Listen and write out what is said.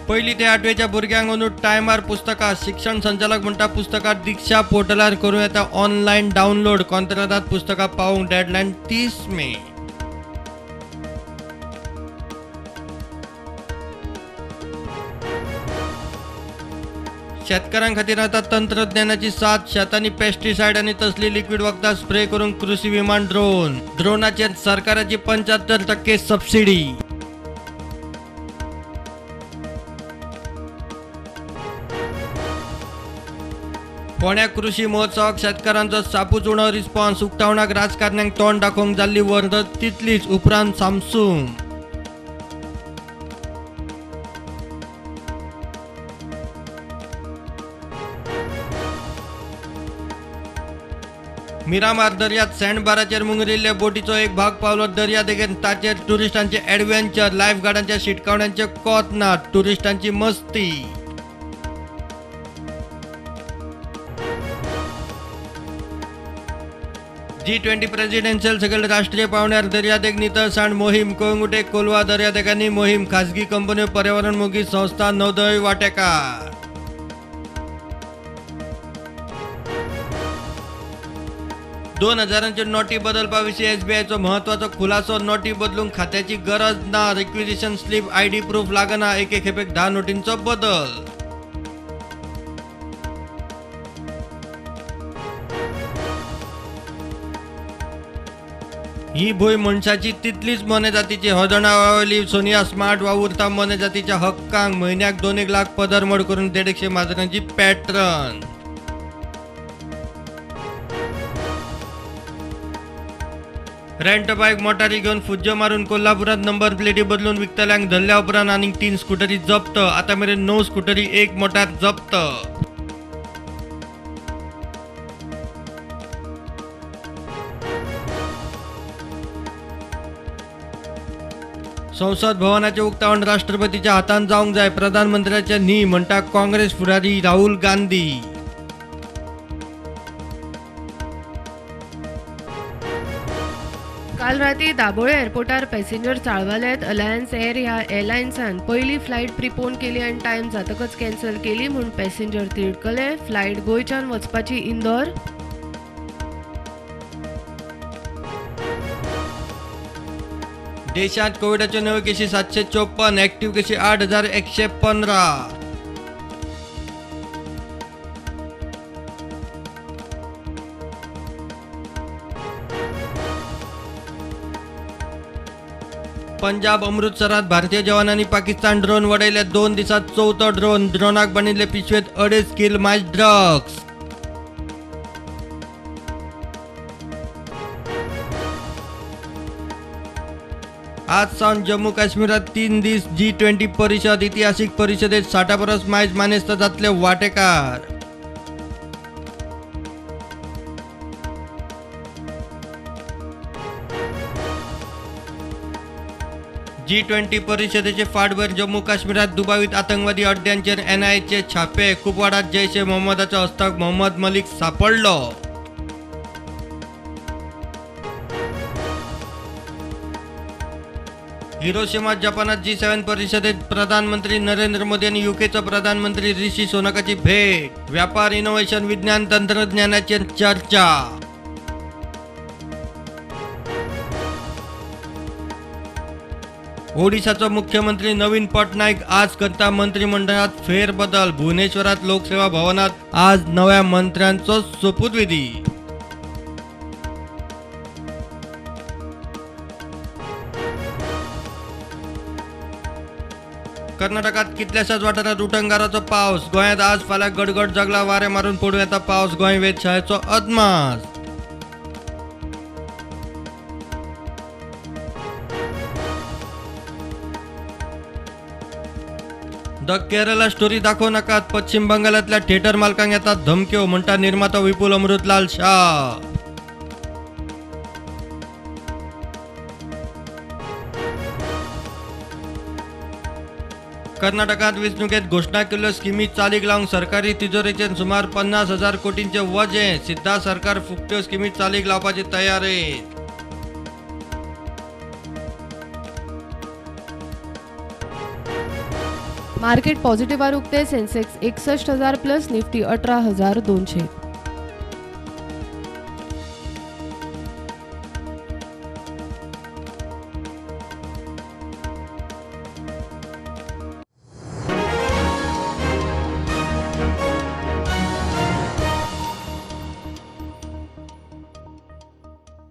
पहिली ते 8वीच्या भुरग्यांक अंदू टायमार पुस्तकां शिक्षण संचालक म्हणटा पुस्तकां दीक्षा पोर्टलार करूं येता ऑनलायन डावनलोड कंत्राटात पुस्तकां पावूंक डेडलायन 30 मे. शेतकऱ्यां खातीर आता तंत्रज्ञानाची साथ शेतांनी पेस्टिसाइड आणि तसली लिक्विड वखदां स्प्रे करून कृषी विमान ड्रोनाचेर सरकाराची 75% सबसिडी. फोंड्या कृषी महोत्सवाक शेतकऱ्यांचो सापूच उणो रिस्पॉन्स. उक्तावणाक राजकारण्यांक तोंड दाखोवंक जाल्ली वर्दत तितलीच उपरांत सामसूम. मिरामार दर्यांत सँडबाराचेर मुंगरिल्ले बोटीचो एक भाग पावलो दर्या देगेर. ताचेर टुरिस्टांचे ॲडव्हेंचर. लायफगार्डांच्या शिटकावण्यांचे कोत ना. टुरिस्टांची मस्ती. G20 प्रेसिडेन्शियल सकल राष्ट्रीय पावण्यार दर्यादेग नितळसाण मोहीम. कोयंगुटे कोलवा दर्यादेगांनी मोहीम. खासगी कंपन्यो पर्यावरणमोगी संस्था नौदळ वांटेकार. दोन हजारांच्यो नोटी बदलपा विशीं SBIचो महत्वाचो खुलासो. नोटी बदलूंक खात्याची गरज ना. रिक्विजिशन स्लीप ID प्रूफ लागना. एके खेपेक 10 नोटींचो बदल. ही भूंय मनशाची तितलीच मोनेजातीची. होदणावळी सोनिया स्मार्ट वावुरता मोनेजातीच्या हक्कांक. म्हयन्याक 2 लाख पदरमोड करून 150 माजरांची पॅटर्न. रेंट बाईक मोटारी घेऊन फुज्जो मारून कोल्हापुरात नंबर प्लेटी बदलून विकतल्यांक धरल्या उपरांत आनीक 3 स्कूटरी जप्त. आता मेरेन 9 स्कूटरी 1 मोटार जप्त. संसद भवनाचे उक्तावण राष्ट्रपतीच्या हातान जावंक जाय. प्रधानमंत्र्याचे न्ही म्हणटा काँग्रेस फुडारी राहुल गांधी. काल राती दाबोळे एअरपोर्टार पॅसेंजर चाळवल्यात. अलायन्स एअर ह्या एअरलायन्सान पहिली फ्लायट प्रिपोन केली आणि टायम जातकच कॅन्सल केली म्हूण पॅसेंजर तिडकले. फ्लायट गोंयच्यान वचपाची इंदोर. देशात कोविडाच्यो नव्यो केशी 754. ॲक्टिव्ह केशी 8115. पंजाब अमृतसरात भारतीय जवानांनी पाकिस्तान ड्रोन वडयले. 2 दिसात 4थो ड्रोन. ड्रोनाक बनिल्ले पिशवेत 2.5 kill my drugs. आज सावन जम्मू काश्मीरात 3 दीस G20 परिषद. ऐतिहासिक परिषदेत 60 परस मायज मानेस्त जातले वांटेकार. G20 परिषदेचे फाटभर जम्मू काश्मीरात दुबावित आतंकवादी अड्ड्यांचेर NIAचे छापे. कुपवाडात जैश ए मोहम्मदाचो हस्तक मोहम्मद मलिक सापडलो. हिरोशिमा जपानात G7 परिषदेत प्रधानमंत्री नरेंद्र मोदी आणि UKचे प्रधानमंत्री ऋषी सुनकाची भेट. व्यापार, इनोव्हेशन, विज्ञान तंत्रज्ञानाची चर्चा. ओडिशाचा मुख्यमंत्री नवीन पटनायक आज करता मंत्रिमंडळात फेरबदल. भुवनेश्वरात लोकसेवा भवनात आज नव्या मंत्र्यांचो शपथविधी. कर्नाटकात कितल्याशाच वाठारात उटंगाराचो पावस. गोंयात आज फाल्यां गडगड जगला. वारे मारून पडूं येता पावस. गोंय वेधशाळेचो अदमास. द केरला स्टोरी दाखवू नकात. पश्चिम बंगालातल्या थिएटर मालकांक येतात धमक्यो म्हणटा निर्माता विपुल अमृतलाल शाह. कर्नाटकात वेंचणुकेत घोषणा केल्ल्यो स्किमी चालीक लावंक सरकारी तिजोरीचेर सुमार 50,000 कोटींचे वजें. सिद्धा सरकार फुकट्यो स्किमी चालीक लावपाची तयारेत. मार्केट पॉझिटिव्ह उगते. Sensex 61,000 plus, Nifty 18,200.